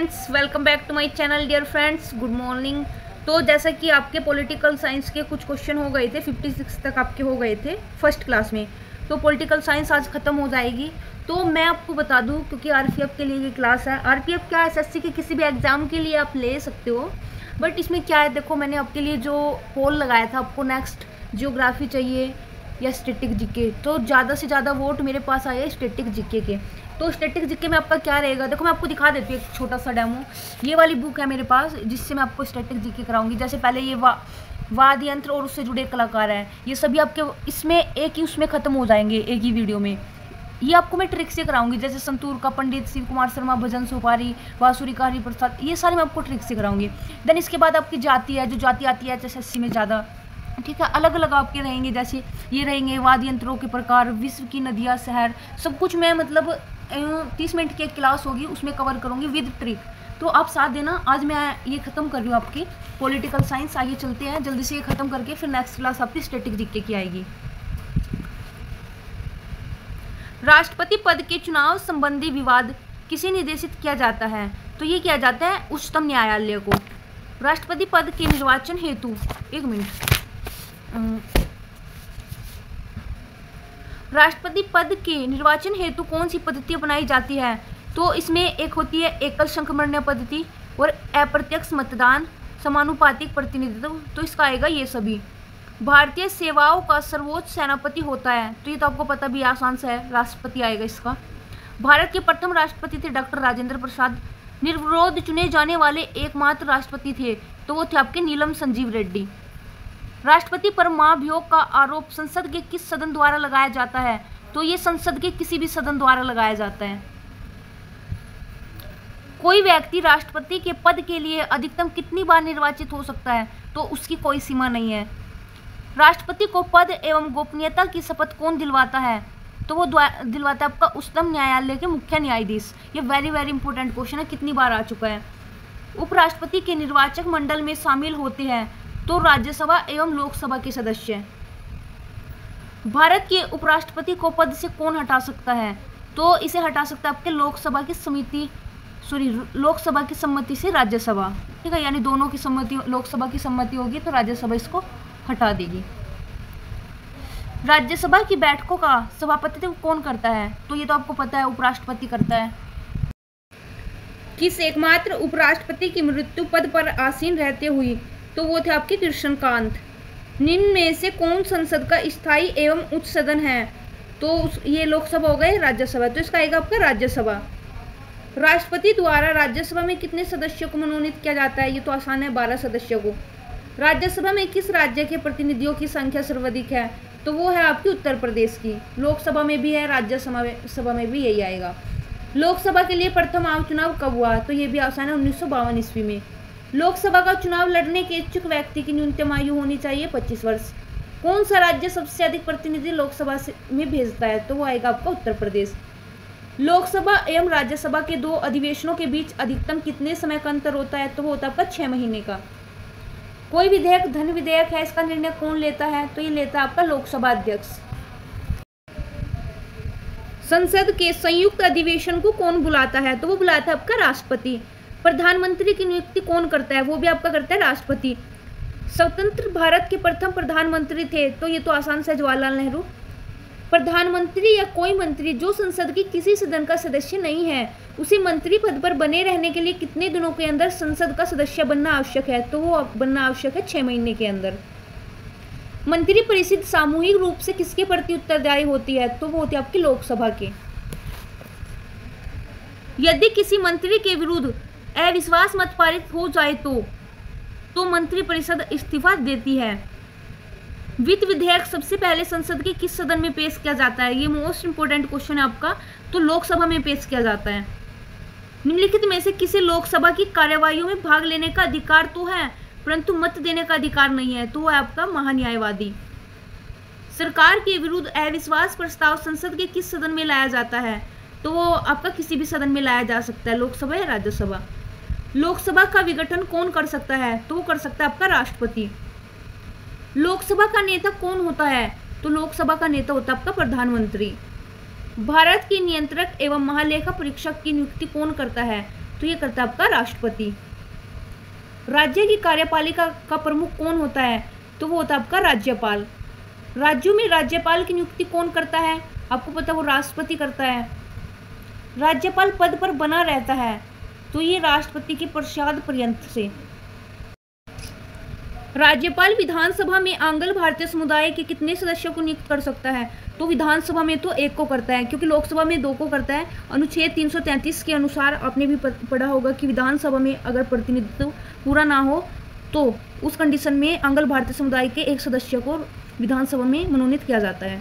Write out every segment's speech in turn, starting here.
Friends, welcome back to my channel dear friends. Good morning. तो जैसा कि आपके पॉलिटिकल साइंस के कुछ क्वेश्चन हो गए थे, 56 तक आपके हो गए थे फर्स्ट क्लास में। तो पॉलिटिकल साइंस आज ख़त्म हो जाएगी। तो मैं आपको बता दूं, क्योंकि आरपीएफ के लिए ये क्लास है। आरपीएफ क्या, एसएससी के किसी भी एग्ज़ाम के लिए आप ले सकते हो, बट इसमें क्या है, देखो मैंने आपके लिए जो पोल लगाया था, आपको नेक्स्ट जियोग्राफी चाहिए या स्टैटिक जीके, तो ज़्यादा से ज़्यादा वोट मेरे पास आए स्टैटिक जीके के। तो स्टैटिक जीके में आपका क्या रहेगा, देखो मैं आपको दिखा देती हूँ एक छोटा सा डेमो। ये वाली बुक है मेरे पास, जिससे मैं आपको स्टैटिक जीके कराऊंगी। जैसे पहले ये वाद्य यंत्र और उससे जुड़े कलाकार हैं, ये सभी आपके इसमें एक ही उसमें ख़त्म हो जाएंगे एक ही वीडियो में। ये आपको मैं ट्रिक से कराऊंगी, जैसे संतूर का पंडित शिव कुमार शर्मा, भजन सुपारी, बांसुरी का हरिप्रसाद, ये सारे मैं आपको ट्रिक से कराऊंगी। देन इसके बाद आपकी जाति है, जो जाति आती है एसएससी में ज़्यादा, ठीक है, अलग अलग आपके रहेंगे। जैसे ये रहेंगे वाद्य यंत्रों के प्रकार, विश्व की नदियाँ, शहर, सब कुछ मैं मतलब 30 मिनट की एक क्लास होगी उसमें कवर करूँगी विद ट्रिक। तो आप साथ देना। आज मैं ये ख़त्म कर रही हूँ आपकी पॉलिटिकल साइंस। आइए चलते हैं जल्दी से ये ख़त्म करके, फिर नेक्स्ट क्लास आपकी स्टैटिक जीके की आएगी। राष्ट्रपति पद के चुनाव संबंधी विवाद किसे निर्देशित किया जाता है, तो ये किया जाता है उच्चतम न्यायालय को। राष्ट्रपति पद के निर्वाचन हेतु, एक मिनट, राष्ट्रपति पद के निर्वाचन हेतु कौन सी पद्धति अपनाई जाती है, तो इसमें एक होती है एकल संक्रमण पद्धति और अप्रत्यक्ष मतदान, समानुपातिक प्रतिनिधित्व। तो इसका आएगा ये सभी। भारतीय सेवाओं का सर्वोच्च सेनापति होता है, तो ये तो आपको पता भी आसान से है, राष्ट्रपति आएगा इसका। भारत के प्रथम राष्ट्रपति थे डॉक्टर राजेंद्र प्रसाद। निर्विरोध चुने जाने वाले एकमात्र राष्ट्रपति थे, तो वो थे आपके नीलम संजीव रेड्डी। राष्ट्रपति पर महाभियोग का आरोप संसद के किस सदन द्वारा लगाया जाता है, तो ये संसद के किसी भी सदन द्वारा लगाया जाता है। कोई व्यक्ति राष्ट्रपति के पद के लिए अधिकतम कितनी बार निर्वाचित हो सकता है, तो उसकी कोई सीमा नहीं है। राष्ट्रपति को पद एवं गोपनीयता की शपथ कौन दिलवाता है, तो वो दिलवाता है आपका उच्चतम न्यायालय के मुख्य न्यायाधीश। ये वेरी वेरी इंपॉर्टेंट क्वेश्चन है, कितनी बार आ चुका है। उपराष्ट्रपति के निर्वाचक मंडल में शामिल होते हैं तो राज्यसभा एवं लोकसभा के सदस्य। भारत के उपराष्ट्रपति को पद से कौन हटा सकता है, तो इसे हटा सकता है आपके लोकसभा की सम्मति से राज्यसभा, ठीक है, यानी दोनों की सम्मति, लोकसभा की सम्मति होगी तो राज्यसभा इसको हटा देगी। राज्यसभा की बैठकों का सभापतित्व कौन करता है, तो ये तो आपको पता है उपराष्ट्रपति करता है। किस एकमात्र उपराष्ट्रपति की मृत्यु पद पर आसीन रहते हुई, तो वो थे आपके कृष्णकांत। निम्न में से कौन संसद का स्थायी एवं उच्च सदन है, तो ये लोकसभा हो गए, राज्यसभा, तो इसका आएगा आपका राज्यसभा। राष्ट्रपति द्वारा राज्यसभा में कितने सदस्यों को मनोनीत किया जाता है, ये तो आसान है, 12 सदस्यों को। राज्यसभा में किस राज्य के प्रतिनिधियों की संख्या सर्वाधिक है, तो वो है आपकी उत्तर प्रदेश की। लोकसभा में भी है, राज्यसभा में भी यही आएगा। लोकसभा के लिए प्रथम आम चुनाव कब हुआ, तो ये भी आसान है, 1952 ईस्वी में। लोकसभा का चुनाव लड़ने के इच्छुक व्यक्ति की न्यूनतम आयु होनी चाहिए 25 वर्ष। कौन सा राज्य सबसे अधिक प्रतिनिधि लोकसभा में भेजता है, तो वो आएगा आपका उत्तर प्रदेश। लोकसभा एवं राज्यसभा के दो अधिवेशनों के बीच अधिकतम कितने समय का अंतर होता है, तो वो होता है आपका 6 महीने का। कोई विधेयक धन विधेयक है, इसका निर्णय कौन लेता है, तो ये लेता है आपका लोकसभा अध्यक्ष। संसद के संयुक्त अधिवेशन को कौन बुलाता है, तो वो बुलाता है आपका राष्ट्रपति। प्रधानमंत्री की नियुक्ति कौन करता है, वो भी आपका करता है राष्ट्रपति। स्वतंत्र भारत के प्रथम प्रधानमंत्री थे, तो ये तो आसान से जवाहरलाल नेहरू। प्रधानमंत्री या कोई मंत्री जो संसद की किसी सदन का सदस्य नहीं है, उसे मंत्री पद पर बने रहने के लिए कितने दिनों के अंदर संसद का सदस्य बनना आवश्यक है, तो वो बनना आवश्यक है 6 महीने के अंदर। मंत्री परिषद सामूहिक रूप से किसके प्रति उत्तरदायी होती है, तो वो होती है आपकी लोकसभा के। यदि किसी मंत्री के विरुद्ध अविश्वास मत पारित हो जाए तो मंत्री परिषद इस्तीफा देती है। वित्त विधेयक सबसे पहले संसद के किस सदन में पेश किया जाता है, ये मोस्ट इंपोर्टेंट क्वेश्चन है आपका, तो लोकसभा में पेश किया जाता है। निम्नलिखित में से किसे लोकसभा की कार्यवाहियों में भाग लेने का अधिकार तो है, परंतु मत देने का अधिकार नहीं है, तो वो है आपका महान्यायवादी। सरकार के विरुद्ध अविश्वास प्रस्ताव संसद के किस सदन में लाया जाता है, तो वो आपका किसी भी सदन में लाया जा सकता है, लोकसभा या राज्यसभा। लोकसभा का विघटन कौन कर सकता है, तो वो कर सकता है आपका राष्ट्रपति। लोकसभा का नेता कौन होता है, तो लोकसभा का नेता होता है आपका प्रधानमंत्री। भारत के नियंत्रक एवं महालेखा परीक्षक की नियुक्ति कौन करता है, तो ये करता है आपका राष्ट्रपति। राज्य की कार्यपालिका का प्रमुख कौन होता है? तो वो होता है आपका राज्यपाल। राज्यों में राज्यपाल की नियुक्ति कौन करता है? आपको पता है वो राष्ट्रपति करता है। राज्यपाल पद पर बना रहता है, तो ये राष्ट्रपति के पश्चात पर्यंत से। राज्यपाल विधानसभा में आंग्ल भारतीय समुदाय के कितने सदस्यों को नियुक्त कर सकता है? तो विधानसभा में तो 1 को करता है, क्योंकि लोकसभा में 2 को करता है। अनुच्छेद 333 के अनुसार आपने भी पढ़ा होगा कि विधानसभा में अगर प्रतिनिधित्व पूरा ना हो तो उस कंडीशन में आंग्ल भारतीय समुदाय के 1 सदस्य को विधानसभा में मनोनीत किया जाता है।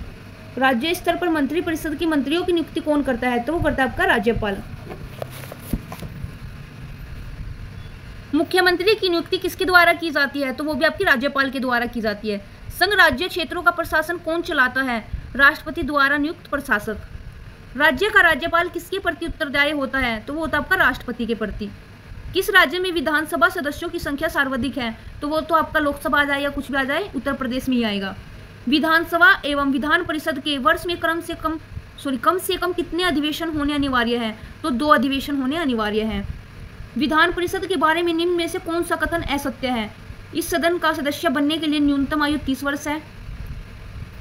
राज्य स्तर पर मंत्रिपरिषद के मंत्रियों की नियुक्ति कौन करता है? तो वो करता है आपका राज्यपाल। मुख्यमंत्री की नियुक्ति किसके द्वारा की जाती है? तो वो भी आपकी राज्यपाल के द्वारा की जाती है। संघ राज्य क्षेत्रों का प्रशासन कौन चलाता है? राष्ट्रपति द्वारा नियुक्त प्रशासक। राज्य का राज्यपाल किसके प्रति उत्तरदायी होता है? तो वो होता है आपका राष्ट्रपति के प्रति। किस राज्य में विधानसभा सदस्यों की संख्या सर्वाधिक है? तो वो तो आपका लोकसभा आ जाए या कुछ भी आ जाए, उत्तर प्रदेश में ही आएगा। विधानसभा एवं विधान परिषद के वर्ष में कम से कम कितने अधिवेशन होने अनिवार्य है? तो 2 अधिवेशन होने अनिवार्य है। विधान परिषद के बारे में निम्न में से कौन सा कथन असत्य है? इस सदन का सदस्य बनने के लिए न्यूनतम आयु 30 वर्ष है।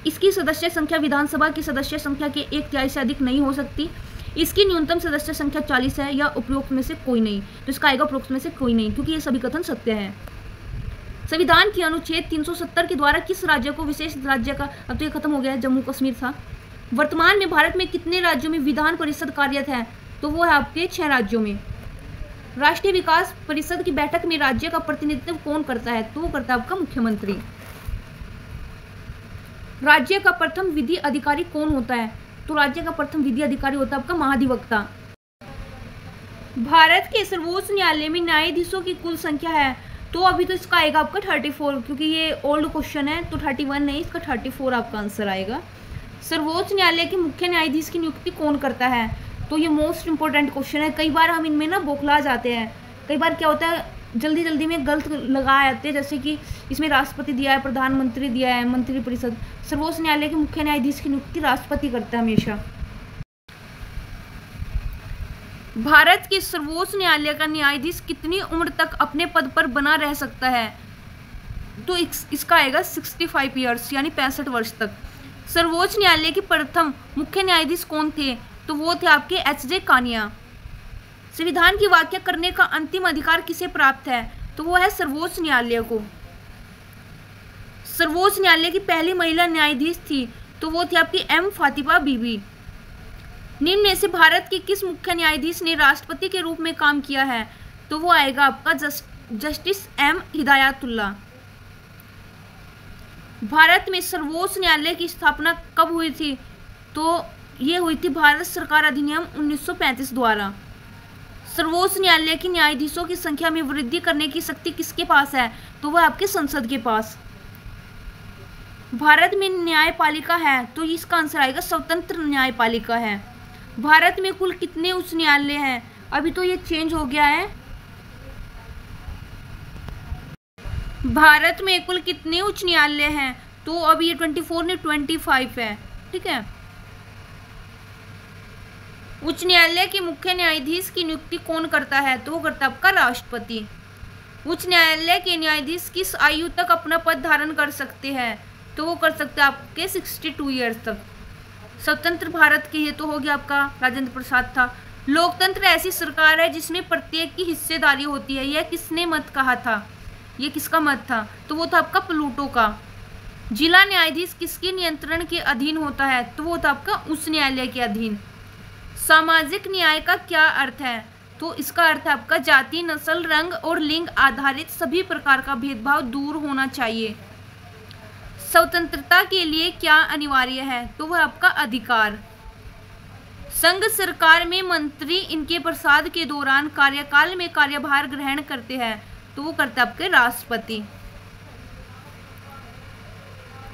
इसकी सदस्य संख्या विधानसभा की सदस्य संख्या के 1/3 से अधिक नहीं हो सकती। इसकी न्यूनतम सदस्य संख्या 40 है, या उपरोक्त में से कोई नहीं। तो इसका आएगा उपरोक्त में से कोई नहीं, क्योंकि ये सभी कथन सत्य है। संविधान के अनुच्छेद 370 के द्वारा किस राज्य को विशेष राज्य का, अब तो ये खत्म हो गया है, जम्मू कश्मीर था। वर्तमान में भारत में कितने राज्यों में विधान परिषद कार्यरत है? तो वो है आपके 6 राज्यों में। राष्ट्रीय विकास परिषद की बैठक में राज्य का प्रतिनिधित्व कौन करता है? तो वो करता है आपका मुख्यमंत्री। राज्य का प्रथम विधि अधिकारी कौन होता है? तो राज्य का प्रथम विधि अधिकारी होता है आपका महाधिवक्ता। भारत के सर्वोच्च न्यायालय में न्यायाधीशों की कुल संख्या है? तो अभी तो इसका आएगा आपका 34, क्योंकि ये ओल्ड क्वेश्चन है, तो 31 नहीं, इसका 34 आपका आंसर आएगा। सर्वोच्च न्यायालय के मुख्य न्यायाधीश की नियुक्ति कौन करता है? तो ये मोस्ट इंपॉर्टेंट क्वेश्चन है। कई बार हम इनमें ना बौखला जाते हैं। कई बार क्या होता है, जल्दी में गलत लगा जाते हैं, जैसे कि इसमें राष्ट्रपति दिया है, प्रधानमंत्री दिया है, मंत्रिपरिषद। सर्वोच्च न्यायालय के मुख्य न्यायाधीश की नियुक्ति राष्ट्रपति करता है हमेशा। भारत के सर्वोच्च न्यायालय का न्यायाधीश कितनी उम्र तक अपने पद पर बना रह सकता है? तो इसका आएगा 65 ईयर्स, यानी 65 वर्ष तक। सर्वोच्च न्यायालय के प्रथम मुख्य न्यायाधीश कौन थे? तो वो थे आपके एच.जे. कानिया। संविधान की व्याख्या करने का अंतिम अधिकार किसे प्राप्त है? तो वो है सर्वोच्च न्यायालय को। सर्वोच्च न्यायालय की पहली महिला न्यायाधीश थी, तो वो थी आपकी एम. फातिमा बीबी। निम्न में से भारत के किस मुख्य न्यायाधीश ने राष्ट्रपति के रूप में काम किया है? तो वो आएगा आपका जस्टिस एम. हिदायतुल्लाह। भारत में सर्वोच्च न्यायालय की स्थापना कब हुई थी? तो ये हुई थी भारत सरकार अधिनियम 1935 द्वारा। सर्वोच्च न्यायालय के न्यायाधीशों की संख्या में वृद्धि करने की शक्ति किसके पास है? तो वह आपके संसद के पास। भारत में न्यायपालिका है, तो इसका आंसर आएगा स्वतंत्र न्यायपालिका है। भारत में कुल कितने उच्च न्यायालय हैं? अभी तो ये चेंज हो गया है। भारत में कुल कितने उच्च न्यायालय हैं? तो अभी ये 24 ने 25 है, ठीक है। उच्च न्यायालय के मुख्य न्यायाधीश की नियुक्ति कौन करता है? तो वो करता है आपका राष्ट्रपति। उच्च न्यायालय के न्यायाधीश किस आयु तक अपना पद धारण कर सकते हैं? तो वो कर सकते हैं आपके 62 ईयर्स तक। स्वतंत्र भारत के ये तो हो गया आपका राजेंद्र प्रसाद था। लोकतंत्र ऐसी सरकार है जिसमें प्रत्येक की हिस्सेदारी होती है, यह किसने मत कहा था? ये किसका मत था? तो वो था आपका प्लूटो का। जिला न्यायाधीश किसके नियंत्रण के अधीन होता है? तो वो था आपका उच्च न्यायालय के अधीन। सामाजिक न्याय का क्या अर्थ है? तो इसका अर्थ है आपका जाति, नस्ल, रंग और लिंग आधारित सभी प्रकार का भेदभाव दूर होना चाहिए। स्वतंत्रता के लिए क्या अनिवार्य है? तो वह आपका अधिकार। संघ सरकार में मंत्री इनके प्रसाद के दौरान कार्यकाल में कार्यभार ग्रहण करते हैं, तो वो करते आपके राष्ट्रपति।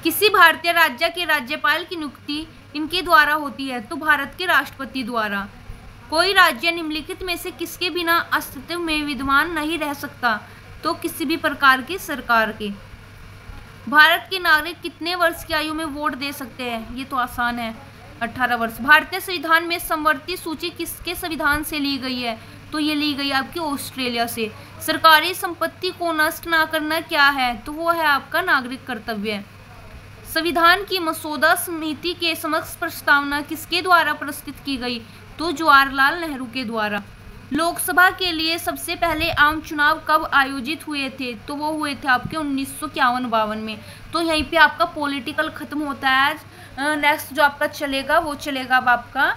किसी भारतीय राज्य के राज्यपाल की नियुक्ति इनके द्वारा होती है? तो भारत के राष्ट्रपति द्वारा। कोई राज्य निम्नलिखित में से किसके बिना अस्तित्व में विद्यमान नहीं रह सकता? तो किसी भी प्रकार की सरकार के। भारत के नागरिक कितने वर्ष की आयु में वोट दे सकते हैं? ये तो आसान है, 18 वर्ष। भारतीय संविधान में समवर्ती सूची किसके संविधान से ली गई है? तो ये ली गई आपकी ऑस्ट्रेलिया से। सरकारी संपत्ति को नष्ट ना करना क्या है, तो वो है आपका नागरिक कर्तव्य। संविधान की मसौदा समिति के समक्ष प्रस्तावना किसके द्वारा प्रस्तुत की गई, तो जवाहरलाल नेहरू के द्वारा। लोकसभा के लिए सबसे पहले आम चुनाव कब आयोजित हुए थे, तो वो हुए थे आपके 1951-52 में। तो यहीं पे आपका पॉलिटिकल खत्म होता है आज। नेक्स्ट जो आपका चलेगा वो चलेगा अब आपका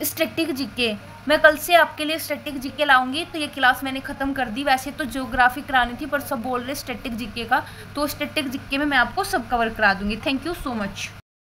स्टैटिक जीके। मैं कल से आपके लिए स्टैटिक जीके लाऊंगी। तो ये क्लास मैंने ख़त्म कर दी। वैसे तो ज्योग्राफी करानी थी पर सब बोल रहे स्टैटिक जीके का, तो स्टैटिक जीके में मैं आपको सब कवर करा दूंगी। Thank you so much.